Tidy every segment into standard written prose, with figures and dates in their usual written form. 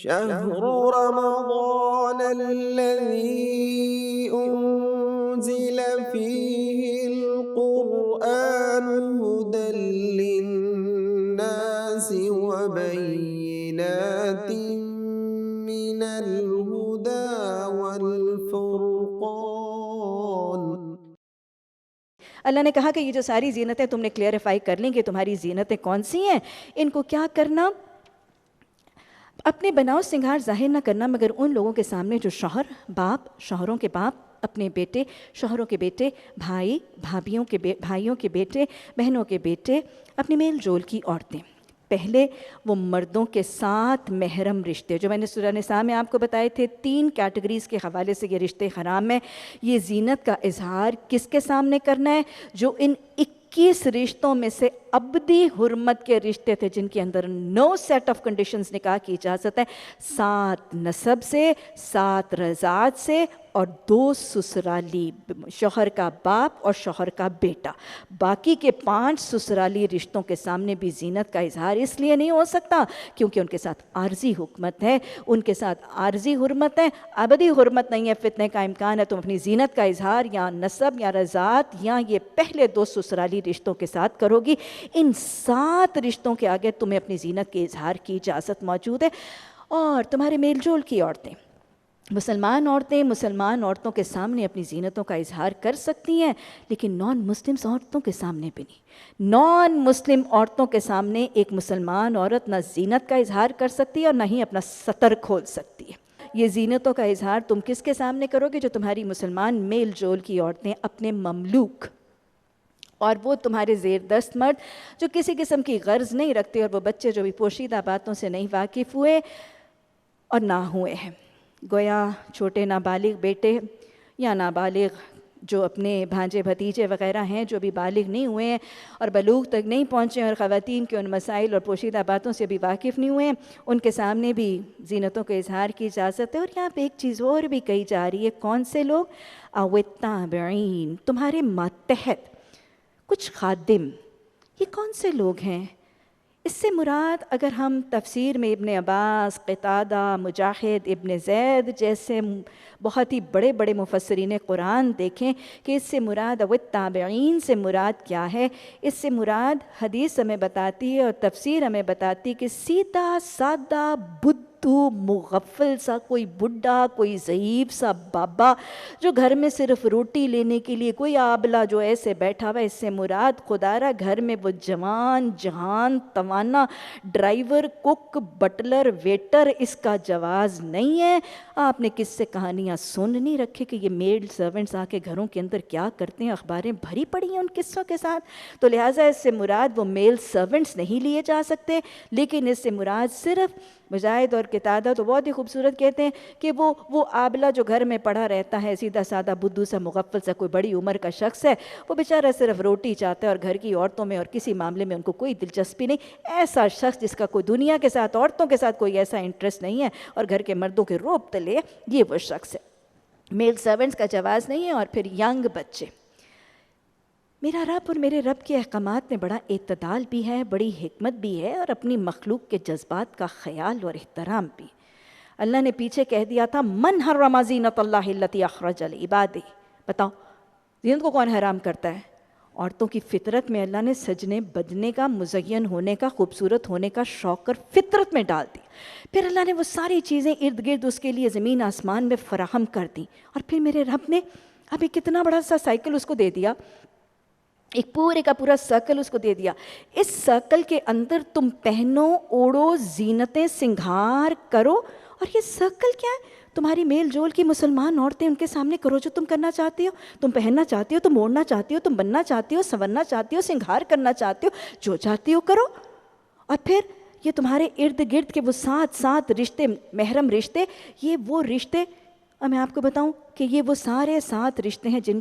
شهر رمضان الذي أنزل فيه القرآن هدى للناس وبينات من الهدى والفرقان۔ اللہ نے کہا کہ یہ جو ساری زینتیں تم نے کلیئرفائی کر لیں کہ تمہاری زینتیں کون سی ہیں، ان کو کیا کرنا، اپنے بناؤ سنگھار ظاہر نہ کرنا مگر ان لوگوں کے سامنے جو شوہر، باپ، شوہروں کے باپ، اپنے بیٹے، شوہروں کے بیٹے، بھائی، بھائیوں کے بیٹے، بہنوں کے بیٹے، اپنے میل جول کی عورتیں۔ پہلے وہ مردوں کے ساتھ محرم رشتے، جو میں نے سورہ نساء میں آپ کو بتائے تھے 3 کیٹیگریز کے حوالے سے یہ رشتے حرام ہیں۔ یہ زینت کا اظہار کس کے سامنے کرنا ہے؟ جو ان 21 رشتوں میں سے ابدی حرمت کے رشتے تھے، جن کے اندر نو سیٹ آف کنڈیشنز نکاح کی اجازت ہے، 7 نسب سے، 7 رضاعت سے، اور 2 سسرالی، شوہر کا باپ اور شوہر کا بیٹا۔ باقی کے 5 سسرالی رشتوں کے سامنے بھی زینت کا اظہار اس لیے نہیں ہو سکتا کیونکہ ان کے ساتھ عارضی حکمت ہے، ان کے ساتھ عارضی حرمت ہے، ابدی حرمت نہیں ہے۔ فتنے کا امکان ہے تم اپنی زینت کا اظہار یا نسب یا رضاعت یا یہ پہلے 2 سسرالی رشتوں کے ساتھ کرو گی۔ ان 7 رشتوں کے آگے تمہیں اپنی زینت کے اظہار کی اجازت موجود ہے۔ اور تمہارے میل جول کی عورتیں، مسلمان عورتوں کے سامنے اپنی زینتوں کا اظہار کر سکتی ہیں، لیکن نان مسلم عورتوں کے سامنے بھی نہیں۔ نان مسلم عورتوں کے سامنے ایک مسلمان عورت نہ زینت کا اظہار کر سکتی ہے اور نہ ہی اپنا سطر کھول سکتی ہے۔ یہ زینتوں کا اظہار تم کس کے سامنے کرو گے؟ جو تمہاری مسلمان میل جول کی عورتیں، اپنے مملوک، اور وہ تمہارے زیر دست مرد جو کسی قسم کی غرض نہیں رکھتے، اور وہ بچے جو بھی پوشیدہ باتوں سے نہیں واقف ہوئے اور نہ ہوئے ہیں۔ گویا چھوٹے نابالغ بیٹے یا نابالغ جو اپنے بھانجے بھتیجے وغیرہ ہیں جو بھی بالغ نہیں ہوئے ہیں اور بلوغ تک نہیں پہنچے اور خواتین کے ان مسائل اور پوشیدہ باتوں سے بھی واقف نہیں ہوئے ہیں، ان کے سامنے بھی زینتوں کے اظہار کی اجازت ہے۔ اور یہاں پہ ایک چیز اور بھی کہی جا رہی ہے، کون سے لوگ؟ التابعین، تمہارے ماتحت کچھ خادم۔ یہ کون سے لوگ ہیں؟ اس سے مراد اگر ہم تفسیر میں ابن عباس، قتادہ، مجاہد، ابن زید جیسے بہت ہی بڑے بڑے مفسرین قرآن دیکھیں کہ اس سے مراد التابعین سے مراد کیا ہے، اس سے مراد حدیث ہمیں بتاتی ہے اور تفسیر ہمیں بتاتی ہے کہ سیدھا سادہ بدھو مغفل سا کوئی بڈھا، کوئی ضعیف سا بابا جو گھر میں صرف روٹی لینے کے لیے، کوئی آبلہ جو ایسے بیٹھا ہوا ہے، اس سے مراد خدارا گھر میں وہ جوان جہان توانا ڈرائیور، کک، بٹلر، ویٹر، اس کا جواز نہیں ہے۔ آپ نے کس سے کہانیاں سن نہیں رکھے کہ یہ میڈ سرونٹس آ کے گھروں کے اندر کیا کرتے ہیں، اخباریں بھری پڑی ہیں ان قصوں کے ساتھ۔ تو لہٰذا اس سے مراد وہ میل سرونٹس نہیں لیے جا سکتے، لیکن اس سے مراد صرف مجاہد اور قتادہ تو بہت ہی خوبصورت کہتے ہیں کہ وہ آبلہ جو گھر میں پڑا رہتا ہے، سیدھا سادہ بدھو سا مغفل سا کوئی بڑی عمر کا شخص ہے، وہ بیچارہ صرف روٹی چاہتا ہے اور گھر کی عورتوں میں اور کسی معاملے میں ان کو کوئی دلچسپی نہیں۔ ایسا شخص جس کا کوئی دنیا کے ساتھ، عورتوں کے ساتھ کوئی ایسا انٹرسٹ نہیں ہے اور گھر کے مردوں کے روب تلے، یہ وہ شخص ہے۔ میل سرونٹس کا جواز نہیں ہے۔ اور پھر ینگ بچے۔ میرا رب اور میرے رب کے احکامات میں بڑا اعتدال بھی ہے، بڑی حکمت بھی ہے، اور اپنی مخلوق کے جذبات کا خیال اور احترام بھی۔ اللہ نے پیچھے کہہ دیا تھا من حرم زینت اللہ التی اخرج لعبادہ، بتاؤ زینت کو کون حرام کرتا ہے؟ عورتوں کی فطرت میں اللہ نے سجنے بجنے کا، مزین ہونے کا، خوبصورت ہونے کا شوق کر فطرت میں ڈال دی۔ پھر اللہ نے وہ ساری چیزیں ارد گرد اس کے لیے زمین آسمان میں فراہم کر دی، اور پھر میرے رب نے اب ایک کتنا بڑا سا سائیکل اس کو دے دیا، ایک پورے کا پورا سرکل اس کو دے دیا۔ اس سرکل کے اندر تم پہنو، اوڑو، زینتیں سنگھار کرو۔ اور یہ سرکل کیا ہے؟ تمہاری میل جول کی مسلمان عورتیں، ان کے سامنے کرو جو تم کرنا چاہتی ہو، تم پہننا چاہتی ہو، تم اوڑھنا چاہتی ہو، تم بننا چاہتی ہو، سنورنا چاہتی ہو، سنگھار کرنا چاہتی ہو، جو چاہتی ہو کرو۔ اور پھر یہ تمہارے ارد گرد کے وہ 7 رشتے، محرم رشتے، یہ وہ رشتے، اور میں آپ کو بتاؤں کہ یہ وہ سارے 7 رشتے ہیں جن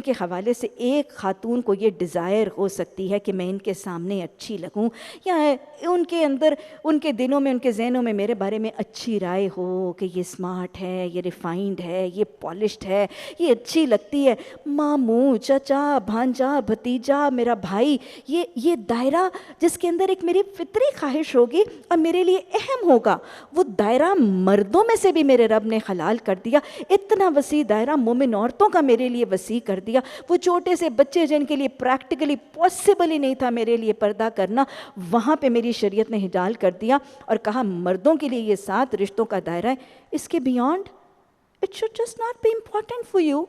کے حوالے سے ایک خاتون کو یہ ڈیزائر ہو سکتی ہے کہ میں ان کے سامنے اچھی لگوں، یا ان کے اندر، ان کے دلوں میں، ان کے ذہنوں میں میرے بارے میں اچھی رائے ہو کہ یہ اسمارٹ ہے، یہ ریفائنڈ ہے، یہ پالشڈ ہے، یہ اچھی لگتی ہے۔ ماموں، چچا، بھانجا، بھتیجا، میرا بھائی، یہ دائرہ جس کے اندر ایک میری فطری خواہش ہوگی اور میرے لیے اہم ہوگا، وہ دائرہ مردوں میں سے بھی میرے رب نے حلال کر دیا۔ اتنا وسیع دائرہ مومن عورتوں کا میرے لیے وسیع کر دیا۔ وہ چھوٹے سے بچے جن کے لیے پریکٹیکلی پاسبل ہی نہیں تھا میرے لیے پردہ کرنا، وہاں پہ میری شریعت نے حلال کر دیا اور کہا مردوں کے لیے یہ 7 رشتوں کا دائرہ ہے، اس کے beyond it should just not be important for you.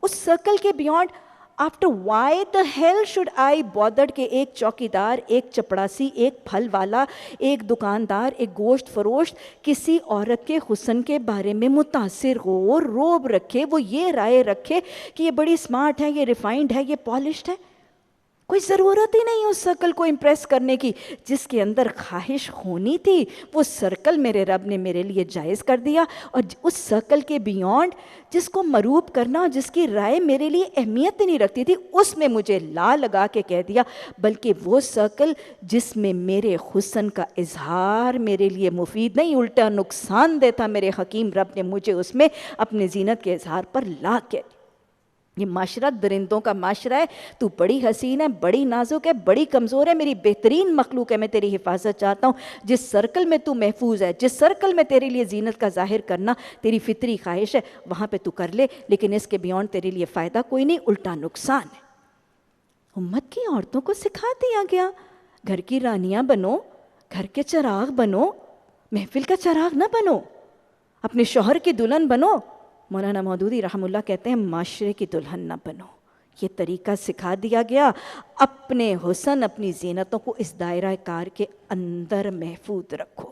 اس سرکل کے beyond after why the hell should I bothered کہ ایک چوکیدار، ایک چپڑاسی، ایک پھل والا، ایک دکاندار، ایک گوشت فروش کسی عورت کے حسن کے بارے میں متاثر ہو، روب رکھے، وہ یہ رائے رکھے کہ یہ بڑی اسمارٹ ہے، یہ ریفائنڈ ہے، یہ پالشڈ ہے۔ کوئی ضرورت ہی نہیں اس سرکل کو امپریس کرنے کی۔ جس کے اندر خواہش ہونی تھی وہ سرکل میرے رب نے میرے لیے جائز کر دیا، اور اس سرکل کے بیونڈ جس کو مروب کرنا، جس کی رائے میرے لیے اہمیت نہیں رکھتی تھی، اس میں مجھے لا لگا کے کہہ دیا بلکہ وہ سرکل جس میں میرے حسن کا اظہار میرے لیے مفید نہیں الٹا نقصان دہ تھا، میرے حکیم رب نے مجھے اس میں اپنے زینت کے اظہار پر لا کے۔ یہ معاشرہ درندوں کا معاشرہ ہے، تو بڑی حسین ہے، بڑی نازک ہے، بڑی کمزور ہے، میری بہترین مخلوق ہے، میں تیری حفاظت چاہتا ہوں۔ جس سرکل میں تو محفوظ ہے، جس سرکل میں تیرے لیے زینت کا ظاہر کرنا تیری فطری خواہش ہے، وہاں پہ تو کر لے، لیکن اس کے بیونڈ تیرے لیے فائدہ کوئی نہیں، الٹا نقصان ہے۔ امت کی عورتوں کو سکھا دیا گیا گھر کی رانیاں بنو، گھر کے چراغ بنو، محفل کا چراغ نہ بنو، اپنے شوہر کی دلہن بنو۔ مولانا مودودی رحمہ اللہ کہتے ہیں معاشرے کی دلہن نہ بنو۔ یہ طریقہ سکھا دیا گیا، اپنے حسن، اپنی زینتوں کو اس دائرہ کار کے اندر محفوظ رکھو۔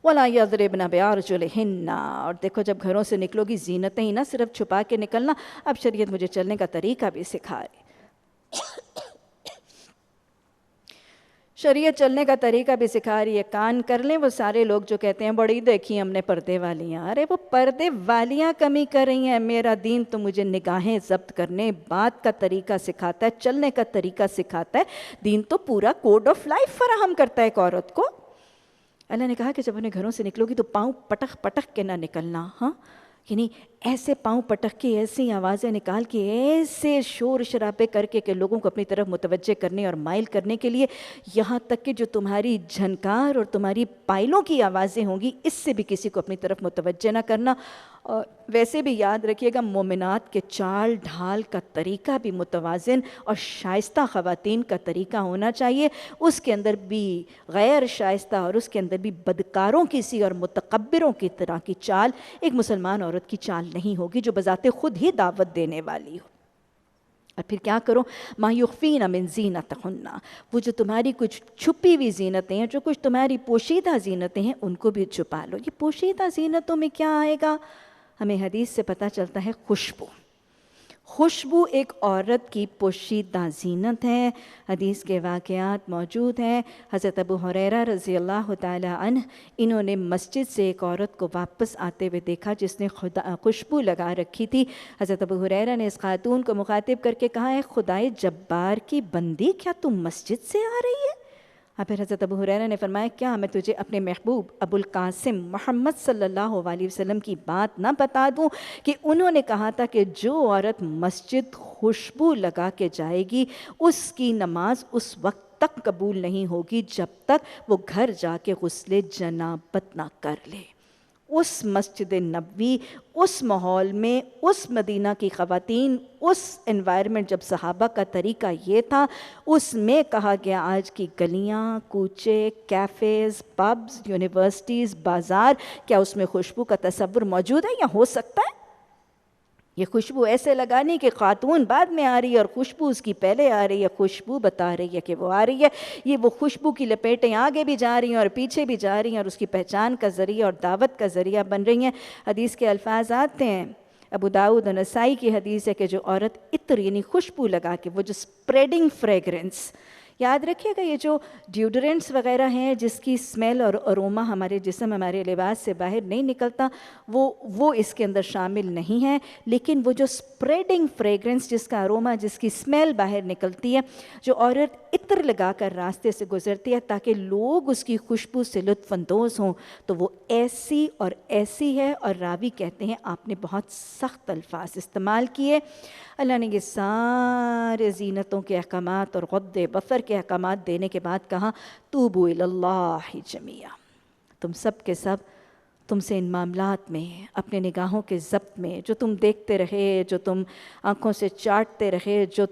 وَلَا يَضْرِبْنَ بِأَرْجُلِهِنَّ، اور دیکھو جب گھروں سے نکلو گی زینتیں ہی نہ صرف چھپا کے نکلنا، اب شریعت مجھے چلنے کا طریقہ بھی سکھا رہی۔ شریعت چلنے کا طریقہ بھی سکھا رہی ہے۔ کان کر لیں وہ سارے لوگ جو کہتے ہیں بڑی دیکھی ہم نے پردے والیاں، ارے وہ پردے والیاں کمی کر رہی ہیں، میرا دین تو مجھے نگاہیں ضبط کرنے، بات کا طریقہ سکھاتا ہے، چلنے کا طریقہ سکھاتا ہے۔ دین تو پورا کوڈ آف لائف فراہم کرتا ہے ایک عورت کو۔ اللہ نے کہا کہ جب اپنے گھروں سے نکلو گی تو پاؤں پٹک پٹک کے نہ نکلنا، ہاں، یعنی ایسے پاؤں پٹک کے، ایسی آوازیں نکال کے، ایسے شور شرابے کر کے کہ لوگوں کو اپنی طرف متوجہ کرنے اور مائل کرنے کے لیے، یہاں تک کہ جو تمہاری جھنکار اور تمہاری پائلوں کی آوازیں ہوں گی اس سے بھی کسی کو اپنی طرف متوجہ نہ کرنا۔ اور ویسے بھی یاد رکھیے گا مومنات کے چال ڈھال کا طریقہ بھی متوازن اور شائستہ خواتین کا طریقہ ہونا چاہیے، اس کے اندر بھی غیر شائستہ اور اس کے اندر بھی بدکاروں کی سی اور متکبروں کی طرح کی چال ایک مسلمان عورت کی چال نہیں ہوگی جو بذات خود ہی دعوت دینے والی ہو۔ اور پھر کیا کرو؟ ما یخفین من زینتہن، وہ جو تمہاری کچھ چھپی ہوئی زینتیں ہیں، جو کچھ تمہاری پوشیدہ زینتیں ہیں، ان کو بھی چھپا لو۔ یہ پوشیدہ زینتوں میں کیا آئے گا؟ ہمیں حدیث سے پتہ چلتا ہے خوشبو۔ خوشبو ایک عورت کی پوشیدہ زینت ہے۔ حدیث کے واقعات موجود ہیں۔ حضرت ابو ہریرہ رضی اللہ تعالی عنہ، انہوں نے مسجد سے ایک عورت کو واپس آتے ہوئے دیکھا جس نے خوشبو لگا رکھی تھی۔ حضرت ابو ہریرہ نے اس خاتون کو مخاطب کر کے کہا، اے خدائے جبار کی بندی، کیا تم مسجد سے آ رہی ہے؟ اور پھر حضرت ابو ہریرہ نے فرمایا، کیا میں تجھے اپنے محبوب ابو القاسم محمد صلی اللہ علیہ وسلم کی بات نہ بتا دوں کہ انہوں نے کہا تھا کہ جو عورت مسجد خوشبو لگا کے جائے گی اس کی نماز اس وقت تک قبول نہیں ہوگی جب تک وہ گھر جا کے غسل جنابت نہ کر لے۔ اس مسجد نبوی، اس ماحول میں، اس مدینہ کی خواتین، اس انوائرمنٹ جب صحابہ کا طریقہ یہ تھا، اس میں کہا گیا آج کی گلیاں، کوچے، کیفیز، پبز، یونیورسٹیز، بازار، کیا اس میں خوشبو کا تصور موجود ہے یا ہو سکتا ہے؟ یہ خوشبو ایسے لگانی کہ خاتون بعد میں آ رہی ہے اور خوشبو اس کی پہلے آ رہی ہے، خوشبو بتا رہی ہے کہ وہ آ رہی ہے۔ یہ وہ خوشبو کی لپیٹیں آگے بھی جا رہی ہیں اور پیچھے بھی جا رہی ہیں اور اس کی پہچان کا ذریعہ اور دعوت کا ذریعہ بن رہی ہیں۔ حدیث کے الفاظ آتے ہیں، ابو داؤد اور نسائی کی حدیث ہے کہ جو عورت عطر یعنی خوشبو لگا کے، وہ جو اسپریڈنگ فریگرنس، یاد رکھیے گا یہ جو ڈیوڈرنٹس وغیرہ ہیں جس کی اسمیل اور اروما ہمارے جسم ہمارے لباس سے باہر نہیں نکلتا وہ اس کے اندر شامل نہیں ہے، لیکن وہ جو اسپریڈنگ فریگرنس جس کا اروما جس کی اسمیل باہر نکلتی ہے، جو عورت عطر لگا کر راستے سے گزرتی ہے تاکہ لوگ اس کی خوشبو سے لطف اندوز ہوں، تو وہ ایسی اور ایسی ہے، اور راوی کہتے ہیں آپ نے بہت سخت الفاظ استعمال کیے۔ اللہ نے یہ سارے زینتوں کے احکامات اور غض بصر کے احکامات دینے کے بعد کہا توبوا الی اللہ جمیعا، تم سب کے سب تم سے ان معاملات میں اپنے نگاہوں کے ضبط میں جو تم دیکھتے رہے، جو تم آنکھوں سے چاٹتے رہے، جو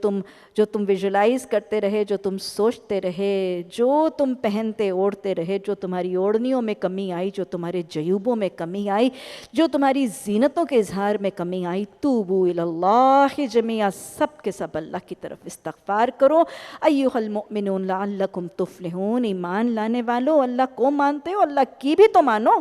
تم ویژولائز کرتے رہے، جو تم سوچتے رہے، جو تم پہنتے اوڑھتے رہے، جو تمہاری اوڑھنیوں میں کمی آئی، جو تمہارے جیوبوں میں کمی آئی، جو تمہاری زینتوں کے اظہار میں کمی آئی، توبوا الی اللہ جمیعا، سب کے سب اللہ کی طرف استغفار کرو۔ ایھا المؤمنون لعلکم تفلحون، ایمان لانے والو اللہ کو مانتے ہو، اللہ کی بھی تو مانو،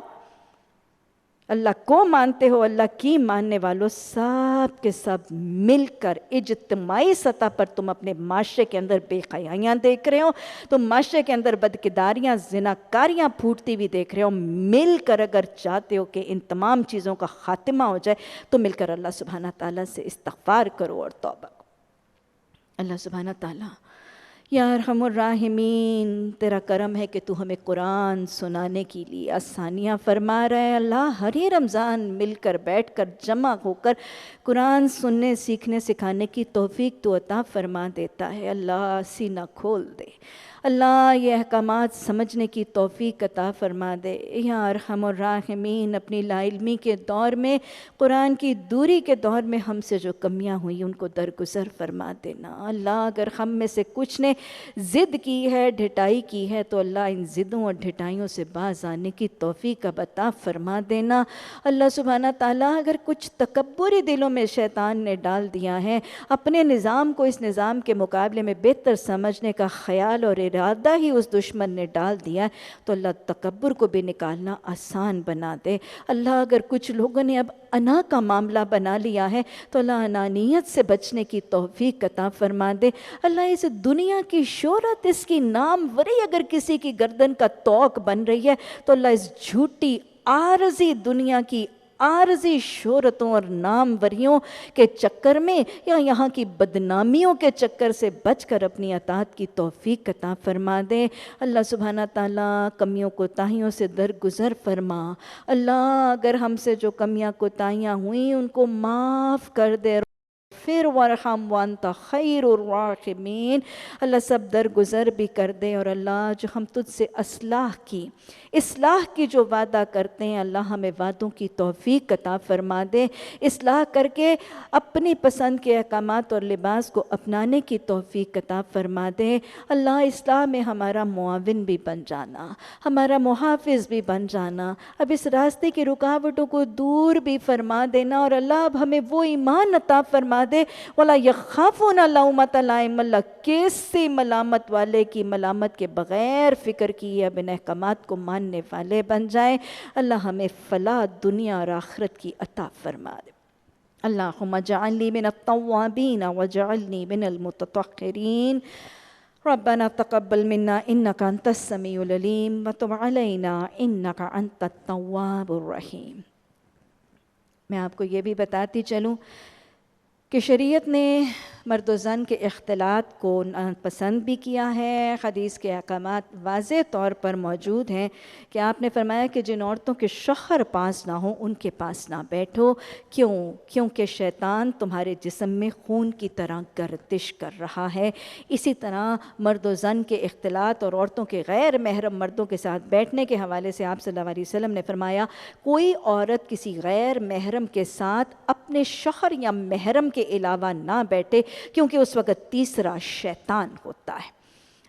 اللہ کو مانتے ہو، اللہ کی ماننے والوں سب کے سب مل کر اجتماعی سطح پر تم اپنے معاشرے کے اندر بے حیائیاں دیکھ رہے ہو، تم معاشرے کے اندر بدکرداریاں زناکاریاں پھوٹتی ہوئی دیکھ رہے ہو، مل کر اگر چاہتے ہو کہ ان تمام چیزوں کا خاتمہ ہو جائے تو مل کر اللہ سبحانہ تعالیٰ سے استغفار کرو اور توبہ کرو۔ اللہ سبحانہ تعالیٰ یا ارحم الراحمین، تیرا کرم ہے کہ تو ہمیں قرآن سنانے کے لیے آسانیاں فرما رہا ہے۔ اللہ ہر ہی رمضان مل کر بیٹھ کر جمع ہو کر قرآن سننے سیکھنے سکھانے کی توفیق تو عطا فرما دیتا ہے۔ اللہ سینہ کھول دے، اللہ یہ احکامات سمجھنے کی توفیق عطا فرما دے۔ یا ارحم الراحمین، اپنی لا علمی کے دور میں، قرآن کی دوری کے دور میں ہم سے جو کمیاں ہوئی ان کو درگزر فرما دینا۔ اللہ اگر ہم میں سے کچھ نے ضد کی ہے، ڈھٹائی کی ہے، تو اللہ ان ضدوں اور ڈھٹائیوں سے باز آنے کی توفیق عطا فرما دینا۔ اللہ سبحانہ تعالیٰ اگر کچھ تکبری دلوں میں شیطان نے ڈال دیا ہے، اپنے نظام کو اس نظام کے مقابلے میں بہتر سمجھنے کا خیال اور ارادہ ہی اس دشمن نے ڈال دیا ہے، تو اللہ تکبر کو بھی نکالنا آسان بنا دے۔ اللہ اگر کچھ لوگوں نے اب انا کا معاملہ بنا لیا ہے تو اللہ انانیت سے بچنے کی توفیق عطا فرما دے۔ اللہ اس دنیا کی شہرت، اس کی ناموری اگر کسی کی گردن کا طوق بن رہی ہے تو اللہ اس جھوٹی عارضی دنیا کی عارضی شہرتوں اور ناموریوں کے چکر میں یا یہاں کی بدنامیوں کے چکر سے بچ کر اپنی اطاعت کی توفیق عطا فرما دے۔ اللہ سبحانہ تعالیٰ کمیوں کوتاہیوں سے درگزر فرما۔ اللہ اگر ہم سے جو کمیاں کوتاہیاں ہوئیں ان کو معاف کر دے، پھر ورحم وانت خیر الراحمین، اللہ سب درگزر بھی کر دے۔ اور اللہ جو ہم تجھ سے اصلاح کی جو وعدہ کرتے ہیں، اللہ ہمیں وعدوں کی توفیق عطا فرما دے، اصلاح کر کے اپنی پسند کے احکامات اور لباس کو اپنانے کی توفیق عطا فرما دے۔ اللہ اصلاح میں ہمارا معاون بھی بن جانا، ہمارا محافظ بھی بن جانا، اب اس راستے کی رکاوٹوں کو دور بھی فرما دینا، اور اللہ اب ہمیں وہ ایمان عطا فرما دے وَلَا يَخَافُونَ لَوْمَةَ لَائِمٍ، اللہ کسی ملامت والے کی ملامت کے بغیر فکر کیے اب ان احکامات کو ماننے والے بن جائیں۔ اللہ ہمیں فلاح دنیا اور آخرت کی عطا فرما دے۔ اللہم اجعلنی من التوابین واجعلنی من المتطہرین۔ ربنا تقبل منا انک انت السمیع العلیم وتب علینا انک انت التواب الرحیم۔ میں آپ کو یہ بھی بتاتی چلوں کہ شریعت نے مرد و زن کے اختلاط کو پسند بھی کیا ہے۔ حدیث کے احکامات واضح طور پر موجود ہیں کہ آپ نے فرمایا کہ جن عورتوں کے شوہر پاس نہ ہوں ان کے پاس نہ بیٹھو۔ کیونکہ شیطان تمہارے جسم میں خون کی طرح گردش کر رہا ہے۔ اسی طرح مرد و زن کے اختلاط اور عورتوں کے غیر محرم مردوں کے ساتھ بیٹھنے کے حوالے سے آپ صلی اللہ علیہ وسلم نے فرمایا کوئی عورت کسی غیر محرم کے ساتھ اپنے شوہر یا محرم کے علاوہ نہ بیٹھے، کیونکہ اس وقت تیسرا شیطان ہوتا ہے۔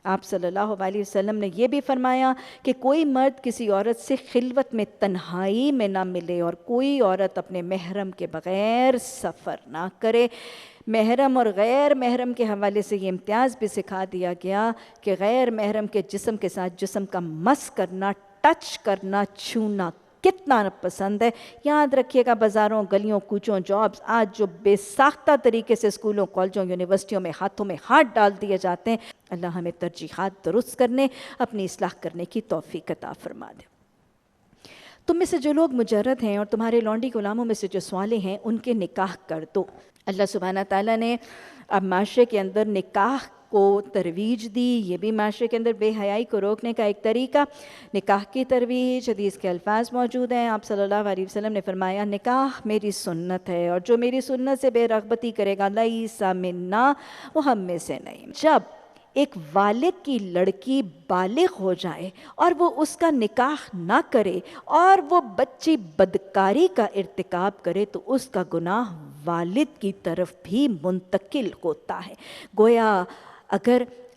آپ صلی اللہ علیہ وسلم نے یہ بھی فرمایا کہ کوئی مرد کسی عورت سے خلوت میں تنہائی میں نہ ملے، اور کوئی عورت اپنے محرم کے بغیر سفر نہ کرے۔ محرم اور غیر محرم کے حوالے سے یہ امتیاز بھی سکھا دیا گیا کہ غیر محرم کے جسم کے ساتھ جسم کا مس کرنا، ٹچ کرنا، چھونا کتنا پسند ہے. یاد رکھیے گا بازاروں گلیوں کوچوں جابس آج جو بے ساختہ طریقے سے اسکولوں کالجوں یونیورسٹیوں میں ہاتھوں میں ہاتھ ڈال دیے جاتے ہیں، اللہ ہمیں ترجیحات درست کرنے اپنی اصلاح کرنے کی توفیق عطا فرما دے. تم میں سے جو لوگ مجرد ہیں اور تمہارے لونڈی غلاموں میں سے جو سوالے ہیں ان کے نکاح کر دو. اللہ سبحانہ تعالیٰ نے اب معاشرے کے اندر نکاح کو ترویج دی. یہ بھی معاشرے کے اندر بے حیائی کو روکنے کا ایک طریقہ. نکاح کی ترویج، حدیث کے الفاظ موجود ہیں. آپ صلی اللہ علیہ وسلم نے فرمایا نکاح میری سنت ہے اور جو میری سنت سے بے رغبتی کرے گا لیس منا، وہ ہم میں سے نہیں. جب ایک والد کی لڑکی بالغ ہو جائے اور وہ اس کا نکاح نہ کرے اور وہ بچی بدکاری کا ارتکاب کرے تو اس کا گناہ والد کی طرف بھی منتقل ہوتا ہے. گویا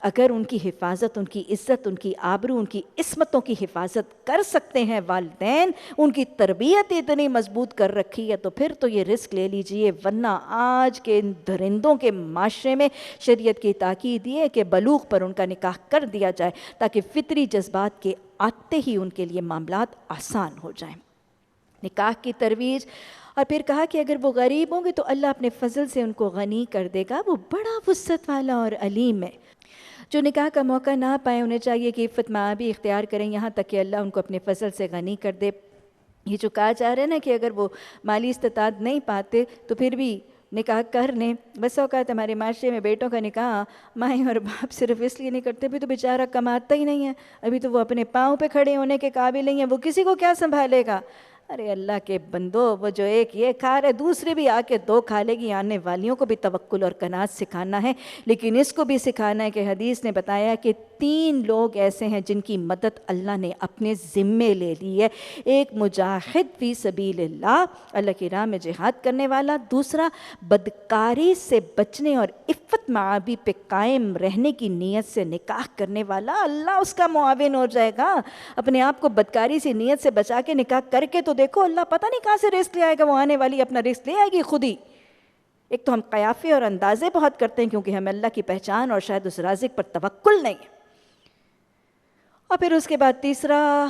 اگر ان کی حفاظت، ان کی عزت، ان کی آبرو، ان کی عصمتوں کی حفاظت کر سکتے ہیں والدین، ان کی تربیت اتنی مضبوط کر رکھی ہے تو پھر تو یہ رسک لے لیجئے. ورنہ آج کے ان درندوں کے معاشرے میں شریعت کی تاکید یہ ہے کہ بلوغ پر ان کا نکاح کر دیا جائے تاکہ فطری جذبات کے آتے ہی ان کے لیے معاملات آسان ہو جائیں. نکاح کی ترویج. اور پھر کہا کہ اگر وہ غریب ہوں گے تو اللہ اپنے فضل سے ان کو غنی کر دے گا. وہ بڑا وسعت والا اور علیم ہے. جو نکاح کا موقع نہ پائے انہیں چاہیے کہ عفت بھی اختیار کریں یہاں تک کہ اللہ ان کو اپنے فضل سے غنی کر دے. یہ جو کہا جا رہا ہے نا کہ اگر وہ مالی استطاعت نہیں پاتے تو پھر بھی نکاح کر لیں. بس اوقات ہمارے معاشرے میں بیٹوں کا نکاح مائیں اور باپ صرف اس لیے نہیں کرتے، بھی تو بیچارہ کماتا ہی نہیں ہے، ابھی تو وہ اپنے پاؤں پہ کھڑے ہونے کے قابل نہیں ہے، وہ کسی کو کیا سنبھالے گا. ارے اللہ کے بندو، وہ جو ایک یہ کھا رہے دوسری بھی آ کے دو کھا لے گی. آنے والیوں کو بھی توکل اور قناعت سکھانا ہے، لیکن اس کو بھی سکھانا ہے کہ حدیث نے بتایا کہ 3 لوگ ایسے ہیں جن کی مدد اللہ نے اپنے ذمے لے لی ہے. ایک مجاہد فی سبیل اللہ کی راہ میں جہاد کرنے والا. دوسرا بدکاری سے بچنے اور عفت معابی پہ قائم رہنے کی نیت سے نکاح کرنے والا. اللہ اس کا معاون ہو جائے گا. اپنے آپ کو بدکاری سے نیت سے بچا کے نکاح کر کے تو دیکھو اللہ پتہ نہیں کہاں سے رزق لے آئے گا. وہ آنے والی اپنا رزق لے آئے گی خود ہی. ایک تو ہم قیافے اور اندازے بہت کرتے ہیں کیونکہ ہمیں اللہ کی پہچان اور شاید اس رازق پر توکل نہیں ہے. اور پھر اس کے بعد تیسرا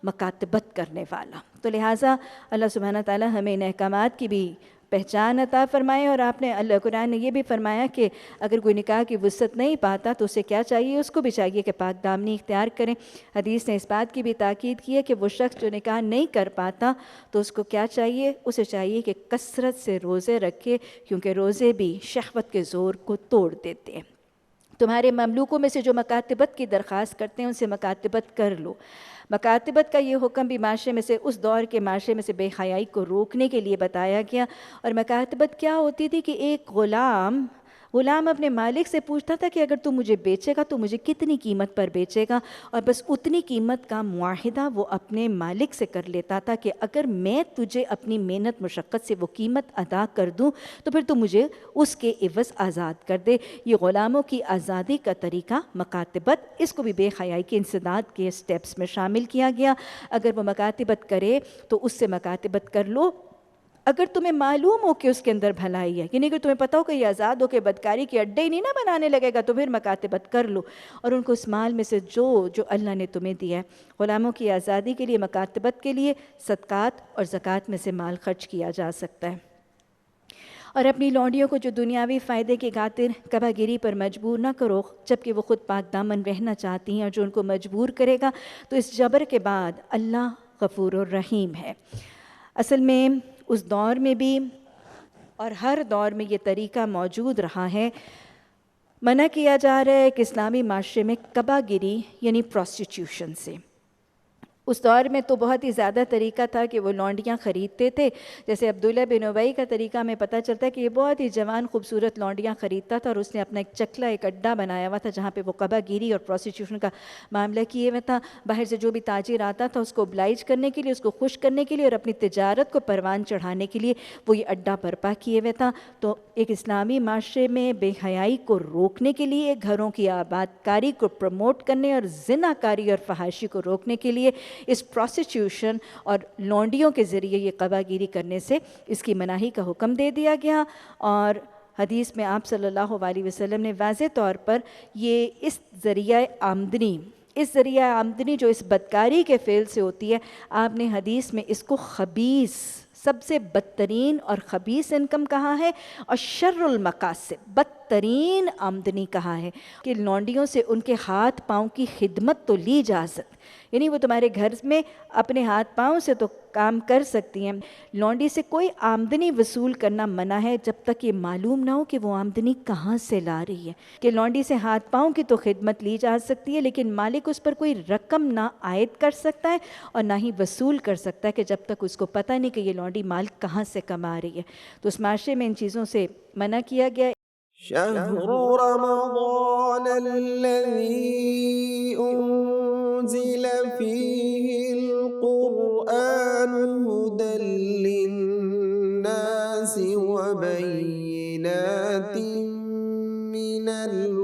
مکاتبت کرنے والا. تو لہٰذا اللہ سبحانہ تعالیٰ ہمیں ان احکامات کی بھی پہچان عطا فرمائے. اور آپ نے اللہ قرآن نے یہ بھی فرمایا کہ اگر کوئی نکاح کی وسعت نہیں پاتا تو اسے کیا چاہیے؟ اس کو بھی چاہیے کہ پاک دامنی اختیار کریں. حدیث نے اس بات کی بھی تاکید کی ہے کہ وہ شخص جو نکاح نہیں کر پاتا تو اس کو کیا چاہیے؟ اسے چاہیے کہ کثرت سے روزے رکھے، کیونکہ روزے بھی شہوت کے زور کو توڑ دیتے ہیں. تمہارے مملوکوں میں سے جو مکاتبت کی درخواست کرتے ہیں ان سے مکاتبت کر لو. مکاتبت کا یہ حکم بھی معاشرے میں سے، اس دور کے معاشرے میں سے بے حیائی کو روکنے کے لیے بتایا گیا. اور مکاتبت کیا ہوتی تھی کہ ایک غلام اپنے مالک سے پوچھتا تھا کہ اگر تو مجھے بیچے گا تو مجھے کتنی قیمت پر بیچے گا، اور بس اتنی قیمت کا معاہدہ وہ اپنے مالک سے کر لیتا تھا کہ اگر میں تجھے اپنی محنت مشقت سے وہ قیمت ادا کر دوں تو پھر تو مجھے اس کے عوض آزاد کر دے. یہ غلاموں کی آزادی کا طریقہ مکاتبت، اس کو بھی بے حیائی کے انسداد کے سٹیپس میں شامل کیا گیا. اگر وہ مکاتبت کرے تو اس سے مکاتبت کر لو اگر تمہیں معلوم ہو کہ اس کے اندر بھلائی ہے. یعنی اگر تمہیں پتہ ہو کہ یہ آزاد ہو کے بدکاری کے اڈے ہی نہیں نہ بنانے لگے گا تو پھر مکاتبت کر لو. اور ان کو اس مال میں سے جو اللہ نے تمہیں دیا ہے غلاموں کی آزادی کے لیے، مکاتبت کے لیے صدقات اور زکوٰۃ میں سے مال خرچ کیا جا سکتا ہے. اور اپنی لونڈیوں کو جو دنیاوی فائدے کی خاطر کبا گیری پر مجبور نہ کرو جبکہ وہ خود پاک دامن رہنا چاہتی ہیں، اور جو ان کو مجبور کرے گا تو اس جبر کے بعد اللہ غفور الرحیم ہے. اصل میں اس دور میں بھی اور ہر دور میں یہ طریقہ موجود رہا ہے. منع کیا جا رہا ہے کہ اسلامی معاشرے میں کبا گیری یعنی پروسٹیٹیوشن سے. اس دور میں تو بہت ہی زیادہ طریقہ تھا کہ وہ لونڈیاں خریدتے تھے. جیسے عبداللہ بن ابی کا طریقہ ہمیں پتہ چلتا ہے کہ یہ بہت ہی جوان خوبصورت لونڈیاں خریدتا تھا، اور اس نے اپنا ایک چکلا، ایک اڈا بنایا ہوا تھا جہاں پہ وہ کبا گیری اور پروسٹیٹیوشن کا معاملہ کیے ہوئے تھا. باہر سے جو بھی تاجر آتا تھا اس کو oblige کرنے کے لیے، اس کو خوش کرنے کے لیے اور اپنی تجارت کو پروان چڑھانے کے لیے وہ یہ اڈا برپا کیے ہوئے تھا. تو ایک اسلامی معاشرے میں بے حیائی کو روکنے کے لیے، گھروں کی آباد کاری کو پروموٹ کرنے اور زنا کاری اور فحاشی کو روکنے کے لیے اس پروسٹیٹیوشن اور لونڈیوں کے ذریعے یہ قبا گیری کرنے سے اس کی مناہی کا حکم دے دیا گیا. اور حدیث میں آپ صلی اللہ علیہ وسلم نے واضح طور پر یہ اس ذریعہ آمدنی اس ذریعہ آمدنی جو اس بدکاری کے فعل سے ہوتی ہے، آپ نے حدیث میں اس کو خبیث، سب سے بدترین اور خبیث انکم کہا ہے، اور شر المقاصد، بدترین آمدنی کہا ہے کہ لونڈیوں سے ان کے ہاتھ پاؤں کی خدمت تو لی جا سکتی، یعنی وہ تمہارے گھر میں اپنے ہاتھ پاؤں سے تو کام کر سکتی ہیں، لونڈی سے کوئی آمدنی وصول کرنا منع ہے جب تک یہ معلوم نہ ہو کہ وہ آمدنی کہاں سے لا رہی ہے۔ کہ لونڈی سے ہاتھ پاؤں کی تو خدمت لی جا سکتی ہے، لیکن مالک اس پر کوئی رقم نہ عائد کر سکتا ہے اور نہ ہی وصول کر سکتا ہے کہ جب تک اس کو پتہ نہیں کہ یہ لونڈی مال کہاں سے کما رہی ہے۔ تو اس معاشرے میں ان چیزوں سے منع کیا گیا ہے۔ شهر رمضان الذي أنزل فيه القرآن هدى للناس وبينات من الهدى